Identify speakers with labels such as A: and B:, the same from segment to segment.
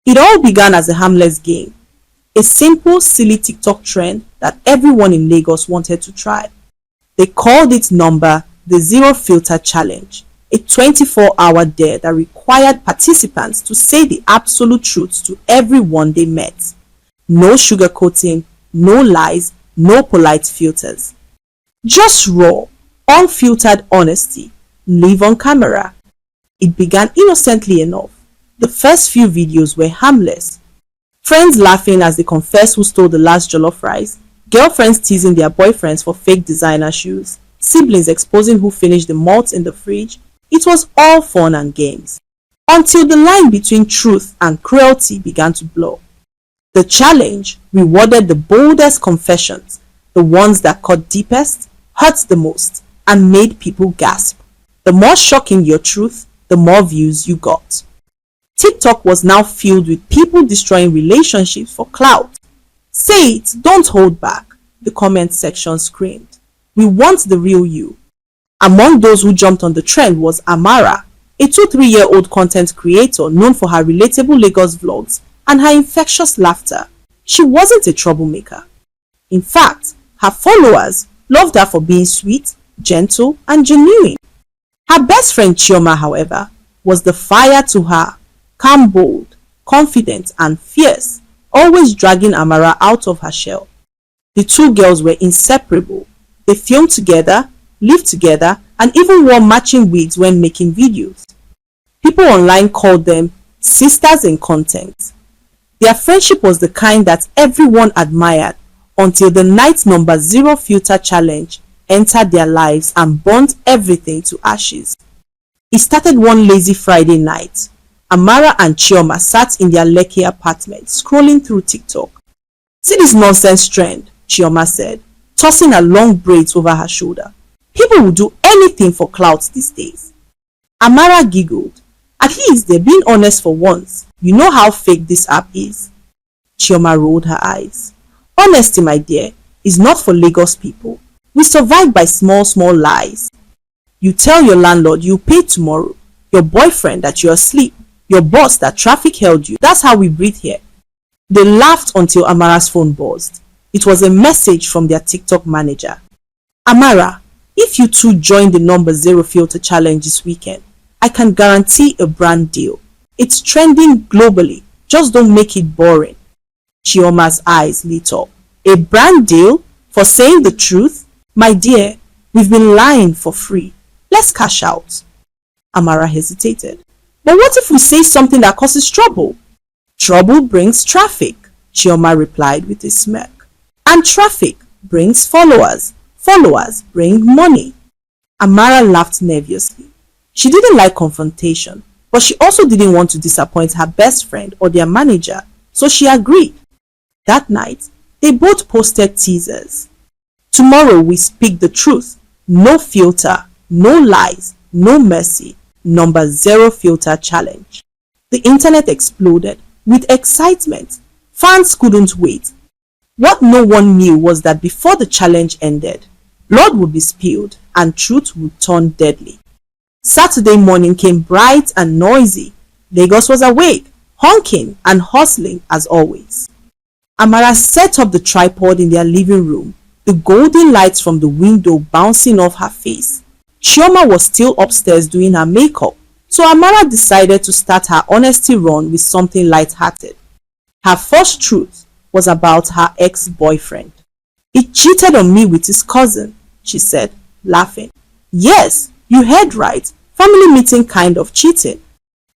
A: It all began as a harmless game, a simple, silly TikTok trend that everyone in Lagos wanted to try. They called it number the Zero Filter Challenge, a 24-hour dare that required participants to say the absolute truth to everyone they met. No sugarcoating, no lies, no polite filters. Just raw, unfiltered honesty, live on camera. It began innocently enough. The first few videos were harmless. Friends laughing as they confess who stole the last jollof rice, girlfriends teasing their boyfriends for fake designer shoes, siblings exposing who finished the malt in the fridge. It was all fun and games. Until the line between truth and cruelty began to blur. The challenge rewarded the boldest confessions, the ones that cut deepest, hurt the most, and made people gasp. The more shocking your truth, the more views you got. TikTok was now filled with people destroying relationships for clout. Say it, don't hold back, the comment section screamed. We want the real you. Among those who jumped on the trend was Amara, a 2-3-year-old content creator known for her relatable Lagos vlogs and her infectious laughter. She wasn't a troublemaker. In fact, her followers loved her for being sweet, gentle, and genuine. Her best friend Chioma, however, was the fire to her, calm, bold, confident, and fierce, always dragging Amara out of her shell. The two girls were inseparable. They filmed together, lived together, and even wore matching wigs when making videos. People online called them sisters in content. Their friendship was the kind that everyone admired until the night number Zero Filter Challenge entered their lives and burnt everything to ashes. It started one lazy Friday night. Amara and Chioma sat in their Lekki apartment scrolling through TikTok. See this nonsense trend, Chioma said, tossing her long braids over her shoulder. People will do anything for clout these days. Amara giggled. At least they're being honest for once. You know how fake this app is. Chioma rolled her eyes. Honesty, my dear, is not for Lagos people. We survive by small lies. You tell your landlord you'll pay tomorrow, your boyfriend that you're asleep, your boss that traffic held you. That's how we breathe here. They laughed until Amara's phone buzzed. It was a message from their TikTok manager. Amara, if you two join the number Zero Filter Challenge this weekend, I can guarantee a brand deal. It's trending globally. Just don't make it boring. Chioma's eyes lit up. A brand deal? For saying the truth? My dear, we've been lying for free. Let's cash out. Amara hesitated. But what if we say something that causes trouble? Trouble brings traffic, Chioma replied with a smirk. And traffic brings followers. Followers bring money. Amara laughed nervously. She didn't like confrontation, but she also didn't want to disappoint her best friend or their manager, so she agreed. That night, they both posted teasers. Tomorrow we speak the truth. No filter, no lies, no mercy. Number Zero Filter Challenge. The internet exploded with excitement. Fans couldn't wait. What no one knew was that before the challenge ended, blood would be spilled and truth would turn deadly. Saturday morning came bright and noisy. Lagos was awake, honking and hustling as always. Amara set up the tripod in their living room, the golden lights from the window bouncing off her face. Chioma was still upstairs doing her makeup, so Amara decided to start her honesty run with something light-hearted. Her first truth was about her ex-boyfriend. He cheated on me with his cousin, she said, laughing. Yes, you heard right, family meeting kind of cheating.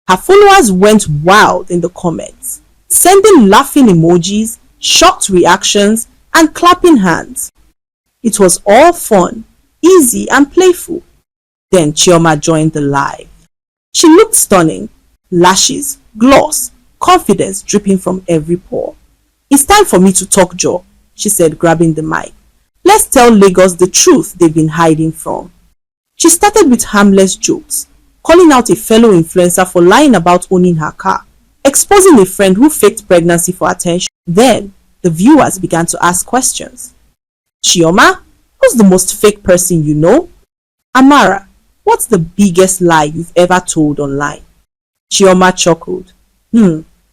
A: Her followers went wild in the comments, sending laughing emojis, shocked reactions, and clapping hands. It was all fun, easy and playful. Then Chioma joined the live. She looked stunning, lashes, gloss, confidence dripping from every pore. It's time for me to talk, Joe, she said, grabbing the mic. Let's tell Lagos the truth they've been hiding from. She started with harmless jokes, calling out a fellow influencer for lying about owning her car, exposing a friend who faked pregnancy for attention. Then, the viewers began to ask questions. Chioma, who's the most fake person you know? Amara, what's the biggest lie you've ever told online? Chioma chuckled.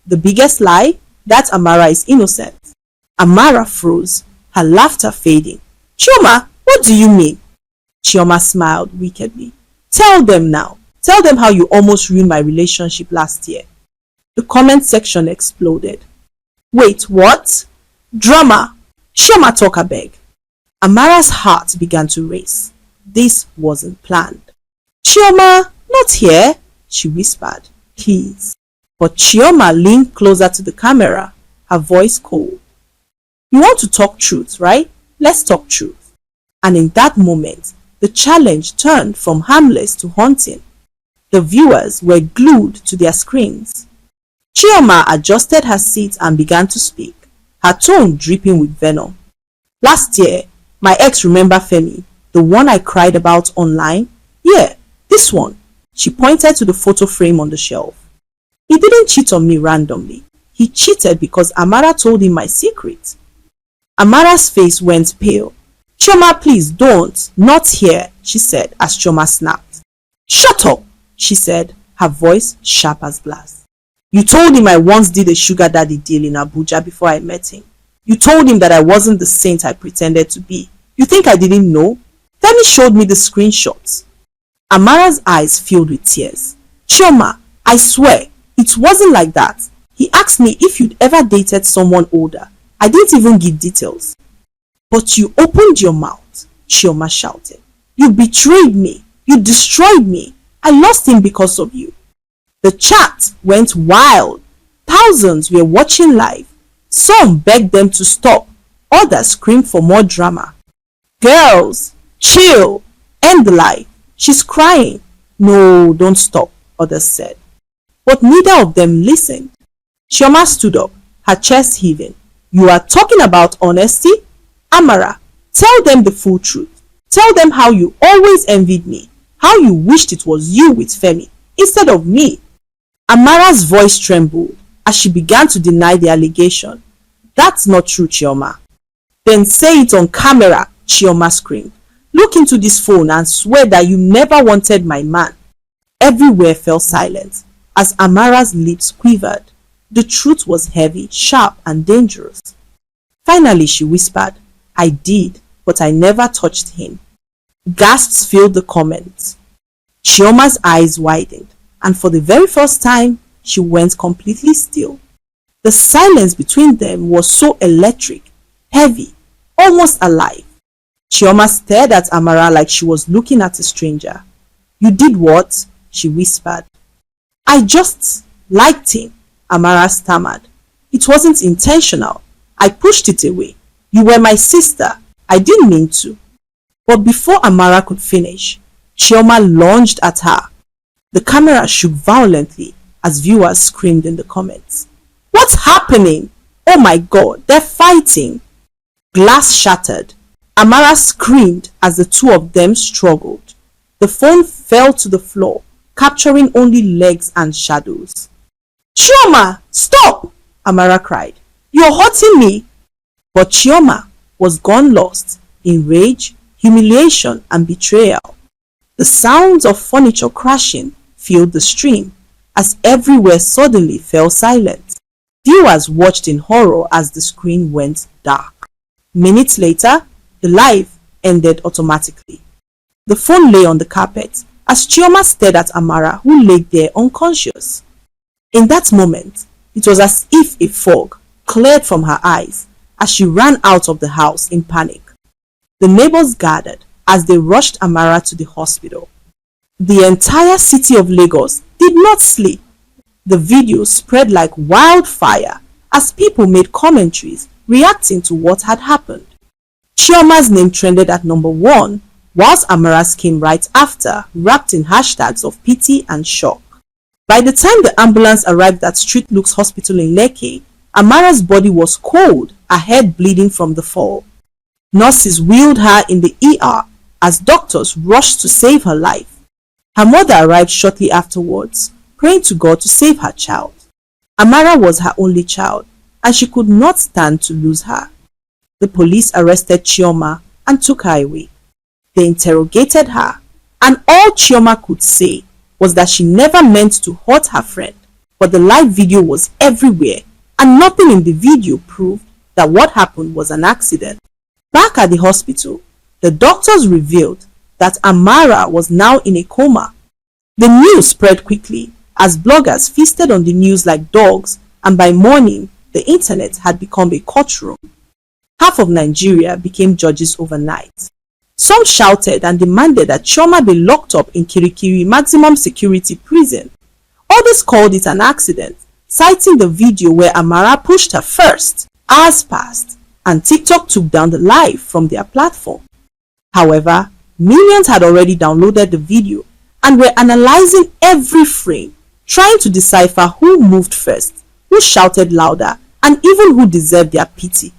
A: The biggest lie? That Amara is innocent. Amara froze, her laughter fading. Chioma, what do you mean? Chioma smiled wickedly. Tell them now. Tell them how you almost ruined my relationship last year. The comment section exploded. Wait, what? Drama. Chioma, talk abeg. Amara's heart began to race. This wasn't planned. Chioma, not here, she whispered. Please. But Chioma leaned closer to the camera, her voice cold. You want to talk truth, right? Let's talk truth. And in that moment, the challenge turned from harmless to haunting. The viewers were glued to their screens. Chioma adjusted her seat and began to speak, her tone dripping with venom. Last year, my ex, remember Femi, the one I cried about online? Yeah, this one. She pointed to the photo frame on the shelf. He didn't cheat on me randomly. He cheated because Amara told him my secret. Amara's face went pale. Chioma, please don't. Not here, she said as Chioma snapped. Shut up, she said, her voice sharp as glass. You told him I once did a sugar daddy deal in Abuja before I met him. You told him that I wasn't the saint I pretended to be. You think I didn't know? Femi showed me the screenshots. Amara's eyes filled with tears. Chioma, I swear, it wasn't like that. He asked me if you'd ever dated someone older. I didn't even give details. But you opened your mouth, Chioma shouted. You betrayed me. You destroyed me. I lost him because of you. The chat went wild. Thousands were watching live. Some begged them to stop. Others screamed for more drama. Girls, chill. End the live. She's crying. No, don't stop, others said. But neither of them listened. Chioma stood up, her chest heaving. You are talking about honesty? Amara, tell them the full truth. Tell them how you always envied me. How you wished it was you with Femi instead of me. Amara's voice trembled as she began to deny the allegation. That's not true, Chioma. Then say it on camera, Chioma screamed. Look into this phone and swear that you never wanted my man. Everywhere fell silent as Amara's lips quivered. The truth was heavy, sharp, and dangerous. Finally, she whispered, I did, but I never touched him. Gasps filled the comments. Chioma's eyes widened, and for the very first time, she went completely still. The silence between them was so electric, heavy, almost alive. Chioma stared at Amara like she was looking at a stranger. You did what? She whispered. I just liked him, Amara stammered. It wasn't intentional. I pushed it away. You were my sister. I didn't mean to. But before Amara could finish, Chioma lunged at her. The camera shook violently as viewers screamed in the comments. What's happening? Oh my God, they're fighting. Glass shattered. Amara screamed as the two of them struggled. The phone fell to the floor, capturing only legs and shadows. Chioma, stop! Amara cried. You're hurting me. But Chioma was gone lost in rage, humiliation, and betrayal. The sounds of furniture crashing filled the stream as everywhere suddenly fell silent. Viewers watched in horror as the screen went dark. Minutes later, the live ended automatically. The phone lay on the carpet as Chioma stared at Amara, who lay there unconscious. In that moment, it was as if a fog cleared from her eyes as she ran out of the house in panic. The neighbors gathered as they rushed Amara to the hospital. The entire city of Lagos did not sleep. The video spread like wildfire as people made commentaries reacting to what had happened. Chioma's name trended at number 1, whilst Amara's came right after, wrapped in hashtags of pity and shock. By the time the ambulance arrived at Street Looks Hospital in Lekki, Amara's body was cold, her head bleeding from the fall. Nurses wheeled her in the ER as doctors rushed to save her life. Her mother arrived shortly afterwards, praying to God to save her child. Amara was her only child, and she could not stand to lose her. The police arrested Chioma and took her away. They interrogated her, and all Chioma could say was that she never meant to hurt her friend, But the live video was everywhere, and nothing in the video proved that what happened was an accident. Back at the hospital, the doctors revealed that Amara was now in a coma. The news spread quickly as bloggers feasted on the news like dogs, and by morning, the internet had become a courtroom. Half of Nigeria became judges overnight. Some shouted and demanded that Chioma be locked up in Kirikiri maximum security prison. Others called it an accident, citing the video where Amara pushed her first. Hours passed, and TikTok took down the live from their platform. However, millions had already downloaded the video and were analyzing every frame, trying to decipher who moved first, who shouted louder, and even who deserved their pity.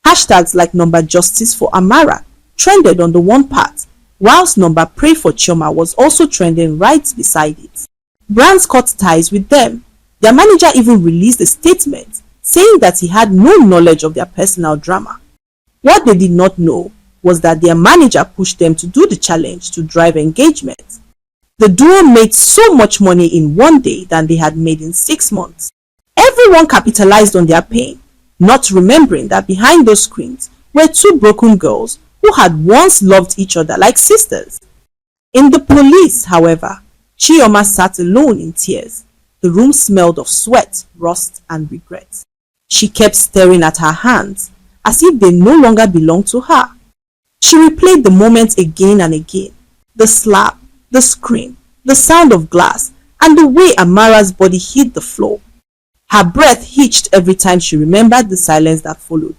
A: Hashtags like #Justice for Amara trended on the one part, whilst #Pray for Chioma was also trending right beside it. Brands cut ties with them. Their manager even released a statement saying that he had no knowledge of their personal drama. What they did not know was that their manager pushed them to do the challenge to drive engagement. The duo made so much money in one day than they had made in 6 months. Everyone capitalized on their pain, not remembering that behind those screens were two broken girls who had once loved each other like sisters. In the police, however, Chioma sat alone in tears. The room smelled of sweat, rust, and regret. She kept staring at her hands as if they no longer belonged to her. She replayed the moment again and again. The slap, the scream, the sound of glass, and the way Amara's body hit the floor. Her breath hitched every time she remembered the silence that followed.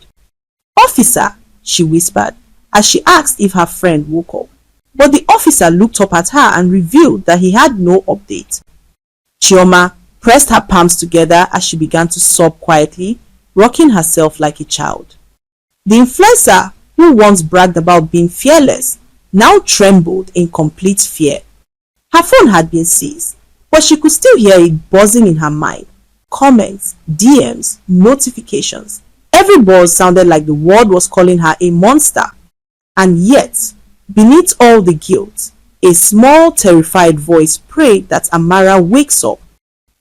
A: "Officer," she whispered as she asked if her friend woke up. But the officer looked up at her and revealed that he had no update. Chioma pressed her palms together as she began to sob quietly, rocking herself like a child. The influencer, who once bragged about being fearless, now trembled in complete fear. Her phone had been seized, but she could still hear it buzzing in her mind. Comments, DMs, notifications. Every buzz sounded like the world was calling her a monster. And yet, beneath all the guilt, a small, terrified voice prayed that Amara wakes up,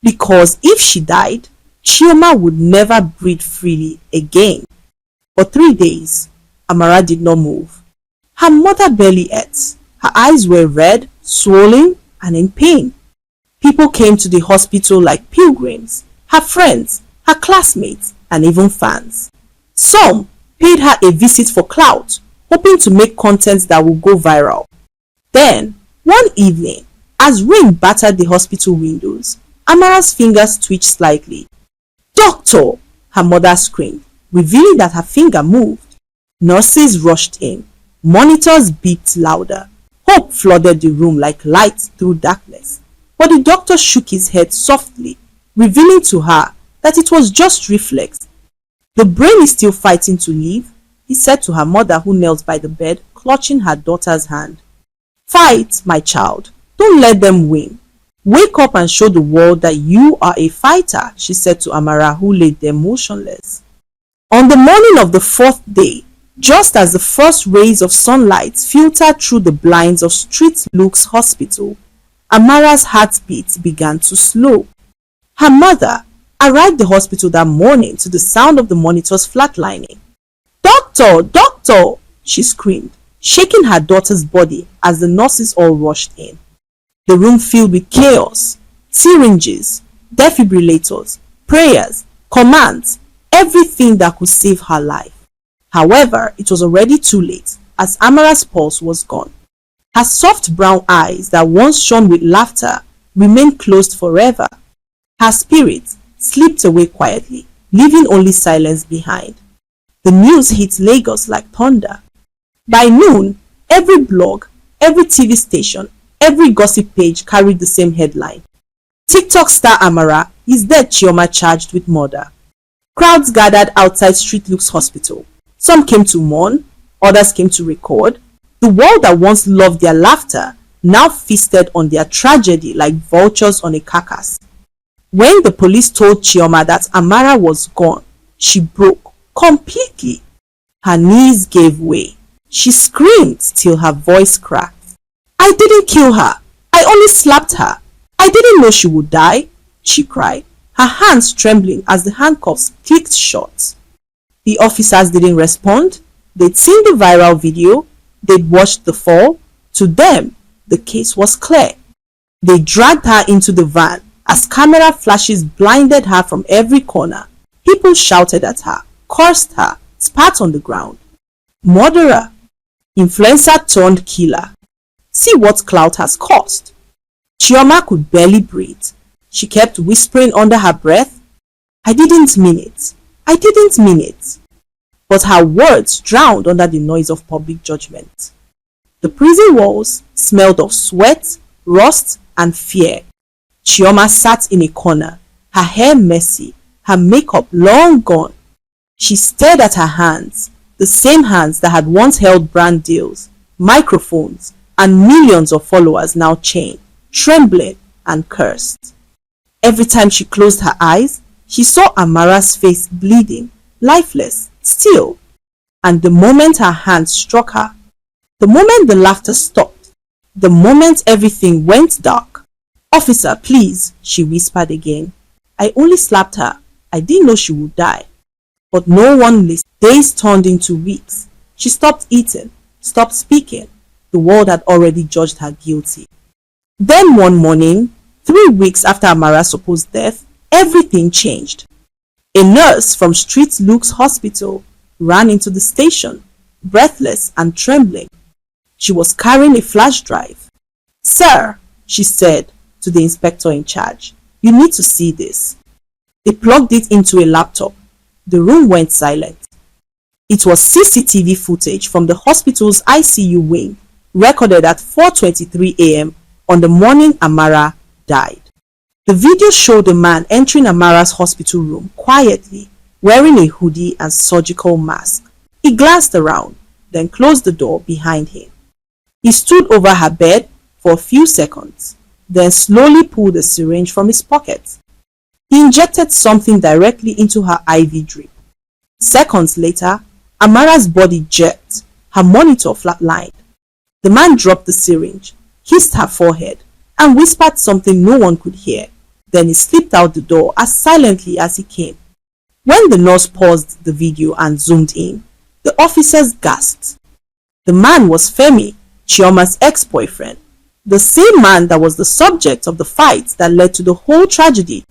A: because if she died, Chioma would never breathe freely again. For 3 days, Amara did not move. Her mother barely ate. Her eyes were red, swollen, and in pain. People came to the hospital like pilgrims, her friends, her classmates, and even fans. Some paid her a visit for clout, hoping to make content that would go viral. Then, one evening, as rain battered the hospital windows, Amara's fingers twitched slightly. "Doctor!" her mother screamed, revealing that her finger moved. Nurses rushed in. Monitors beeped louder. Hope flooded the room like light through darkness. But the doctor shook his head softly, revealing to her that it was just reflex. "The brain is still fighting to live," he said to her mother, who knelt by the bed, clutching her daughter's hand. "Fight, my child. Don't let them win. Wake up and show the world that you are a fighter," she said to Amara, who lay there motionless. On the morning of the 4th day, just as the first rays of sunlight filtered through the blinds of St. Luke's Hospital, Amara's heartbeat began to slow. Her mother arrived at the hospital that morning to the sound of the monitors flatlining. "Doctor! Doctor!" she screamed, shaking her daughter's body as the nurses all rushed in. The room filled with chaos, syringes, defibrillators, prayers, commands, everything that could save her life. However, it was already too late, as Amara's pulse was gone. Her soft brown eyes that once shone with laughter remained closed forever. Her spirit slipped away quietly, leaving only silence behind. The news hit Lagos like thunder. By noon, every blog, every TV station, every gossip page carried the same headline: TikTok star Amara is dead, Chioma charged with murder. Crowds gathered outside St. Luke's Hospital. Some came to mourn, others came to record. The world that once loved their laughter now feasted on their tragedy like vultures on a carcass. When the police told Chioma that Amara was gone, she broke completely. Her knees gave way. She screamed till her voice cracked. "I didn't kill her. I only slapped her. I didn't know she would die," she cried, her hands trembling as the handcuffs clicked shut. The officers didn't respond. They'd seen the viral video. They'd watched the fall. To them, the case was clear. They dragged her into the van as camera flashes blinded her from every corner. People shouted at her, cursed her, spat on the ground. Murderer, influencer turned killer. See what clout has caused. Chioma could barely breathe. She kept whispering under her breath, I didn't mean it. I didn't mean it. But her words drowned under the noise of public judgment. The prison walls smelled of sweat, rust, and fear. Chioma sat in a corner, her hair messy, her makeup long gone. She stared at her hands, the same hands that had once held brand deals, microphones, and millions of followers now chained, trembling, and cursed. Every time she closed her eyes, she saw Amara's face bleeding, lifeless, still. And the moment her hand struck her, the moment the laughter stopped, the moment everything went dark. Officer, please, she whispered again. I only slapped her. I didn't know she would die. But no one listened. Days turned into weeks. She stopped eating, stopped speaking. The world had already judged her guilty. Then one morning, 3 weeks after Amara's supposed death, everything changed. A nurse from Street Luke's hospital ran into the station, breathless and trembling. She was carrying a flash drive. Sir, she said to the inspector in charge, you need to see this. They plugged it into a laptop. The room went silent. It was CCTV footage from the hospital's ICU wing, recorded at 4:23 a.m. on the morning Amara died. The video showed a man entering Amara's hospital room quietly, wearing a hoodie and surgical mask. He glanced around, then closed the door behind him. He stood over her bed for a few seconds, then slowly pulled a syringe from his pocket. He injected something directly into her IV drip. Seconds later, Amara's body jerked, her monitor flatlined. The man dropped the syringe, kissed her forehead, and whispered something no one could hear. Then he slipped out the door as silently as he came. When the nurse paused the video and zoomed in, the officers gasped. The man was Femi, Chioma's ex-boyfriend, the same man that was the subject of the fight that led to the whole tragedy.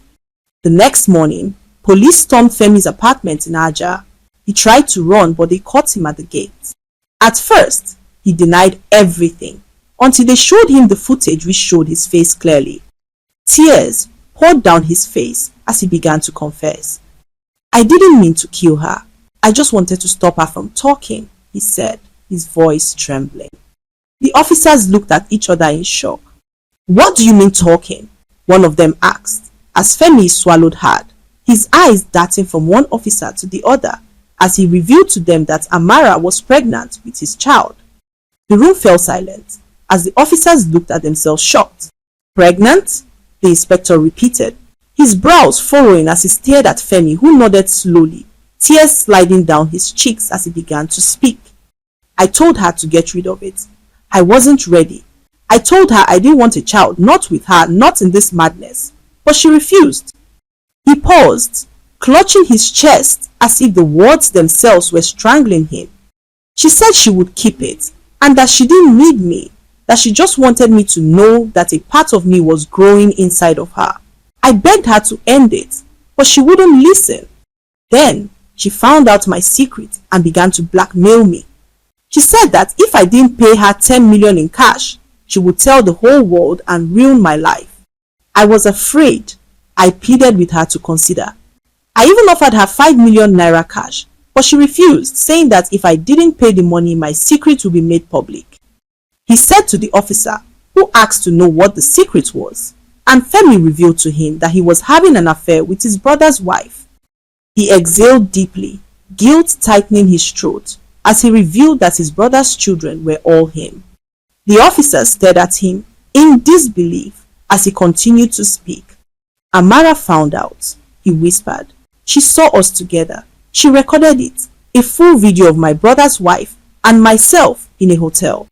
A: The next morning, police stormed Femi's apartment in Aja. He tried to run, but they caught him at the gate. At first, he denied everything, until they showed him the footage which showed his face clearly. Tears poured down his face as he began to confess. I didn't mean to kill her. I just wanted to stop her from talking, he said, his voice trembling. The officers looked at each other in shock. What do you mean talking? One of them asked, as Femi swallowed hard, his eyes darting from one officer to the other as he revealed to them that Amara was pregnant with his child. The room fell silent as the officers looked at themselves shocked. Pregnant? The inspector repeated, his brows furrowing as he stared at Femi, who nodded slowly, tears sliding down his cheeks as he began to speak. I told her to get rid of it. I wasn't ready. I told her I didn't want a child, not with her, not in this madness. But she refused. He paused, clutching his chest as if the words themselves were strangling him. She said she would keep it, and that she didn't need me, that she just wanted me to know that a part of me was growing inside of her. I begged her to end it, but she wouldn't listen. Then she found out my secret and began to blackmail me. She said that if I didn't pay her 10 million in cash, she would tell the whole world and ruin my life. I was afraid. I pleaded with her to consider. I even offered her 5 million naira cash, but she refused, saying that if I didn't pay the money, my secret would be made public. He said to the officer, who asked to know what the secret was, and Femi revealed to him that he was having an affair with his brother's wife. He exhaled deeply, guilt tightening his throat, as he revealed that his brother's children were all him. The officer stared at him in disbelief as he continued to speak. Amara found out, he whispered. She saw us together. She recorded it, a full video of my brother's wife and myself in a hotel.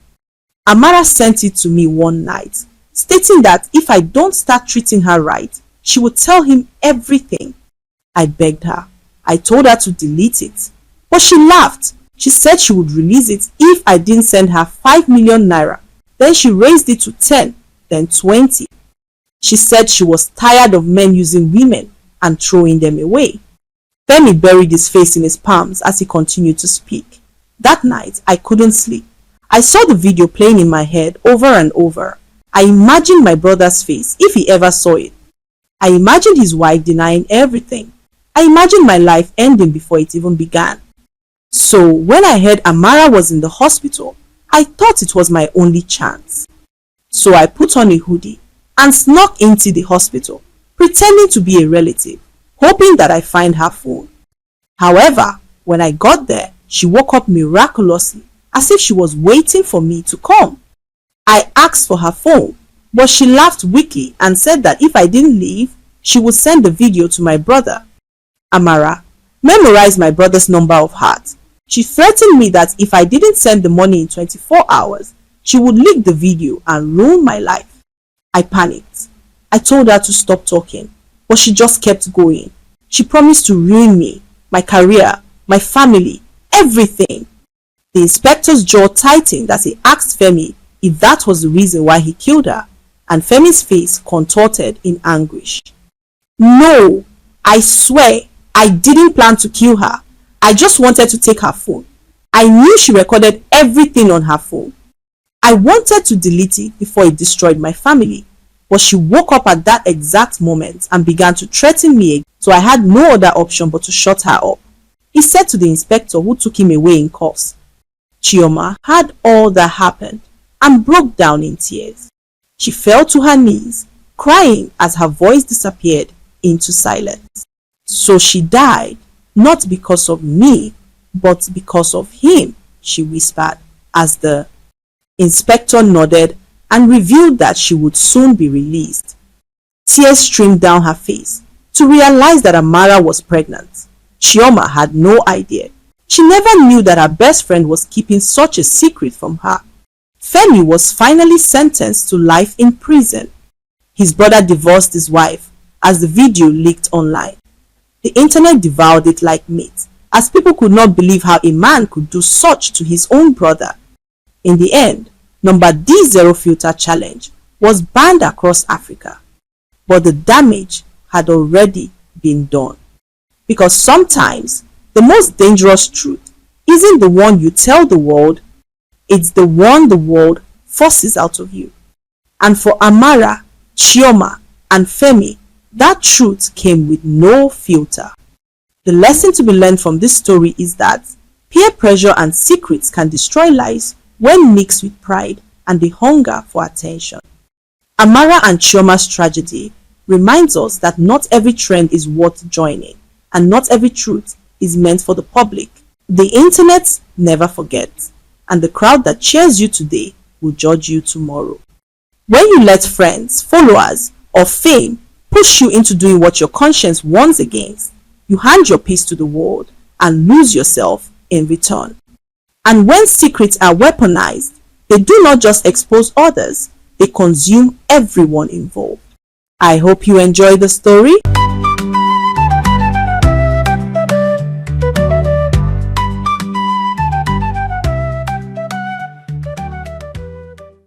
A: Amara sent it to me one night, stating that if I don't start treating her right, she would tell him everything. I begged her. I told her to delete it. But she laughed. She said she would release it if I didn't send her 5 million naira. Then she raised it to 10, then 20. She said she was tired of men using women and throwing them away. Femi buried his face in his palms as he continued to speak. That night, I couldn't sleep. I saw the video playing in my head over and over. I imagined my brother's face if he ever saw it. I imagined his wife denying everything. I imagined my life ending before it even began. So when I heard Amara was in the hospital, I thought it was my only chance. So I put on a hoodie and snuck into the hospital, pretending to be a relative, hoping that I find her phone. However, when I got there, she woke up miraculously, as if she was waiting for me to come. I asked for her phone, but she laughed weakly and said that if I didn't leave, she would send the video to my brother. Amara memorized my brother's number of heart. She threatened me that if I didn't send the money in 24 hours, she would leak the video and ruin my life. I panicked. I told her to stop talking, but she just kept going. She promised to ruin me, my career, my family, everything. The inspector's jaw tightened as he asked Femi if that was the reason why he killed her, and Femi's face contorted in anguish. No, I swear, I didn't plan to kill her. I just wanted to take her phone. I knew she recorded everything on her phone. I wanted to delete it before it destroyed my family, but she woke up at that exact moment and began to threaten me again, so I had no other option but to shut her up. He said to the inspector who took him away in cuffs. Chioma heard all that happened and broke down in tears. She fell to her knees, crying as her voice disappeared into silence. So she died, not because of me, but because of him, she whispered as the inspector nodded and revealed that she would soon be released. Tears streamed down her face to realize that Amara was pregnant. Chioma had no idea. She never knew that her best friend was keeping such a secret from her. Femi was finally sentenced to life in prison. His brother divorced his wife as the video leaked online. The internet devoured it like meat, as people could not believe how a man could do such to his own brother. In the end, number D Zero Filter Challenge was banned across Africa, but the damage had already been done. Because sometimes the most dangerous truth isn't the one you tell the world, it's the one the world forces out of you. And for Amara, Chioma, and Femi, that truth came with no filter. The lesson to be learned from this story is that peer pressure and secrets can destroy lives when mixed with pride and the hunger for attention. Amara and Chioma's tragedy reminds us that not every trend is worth joining, and not every truth is meant for the public. The internet never forgets, and the crowd that cheers you today will judge you tomorrow. When you let friends, followers, or fame push you into doing what your conscience warns against, you hand your peace to the world and lose yourself in return. And when secrets are weaponized, they do not just expose others, they consume everyone involved. I hope you enjoyed the story.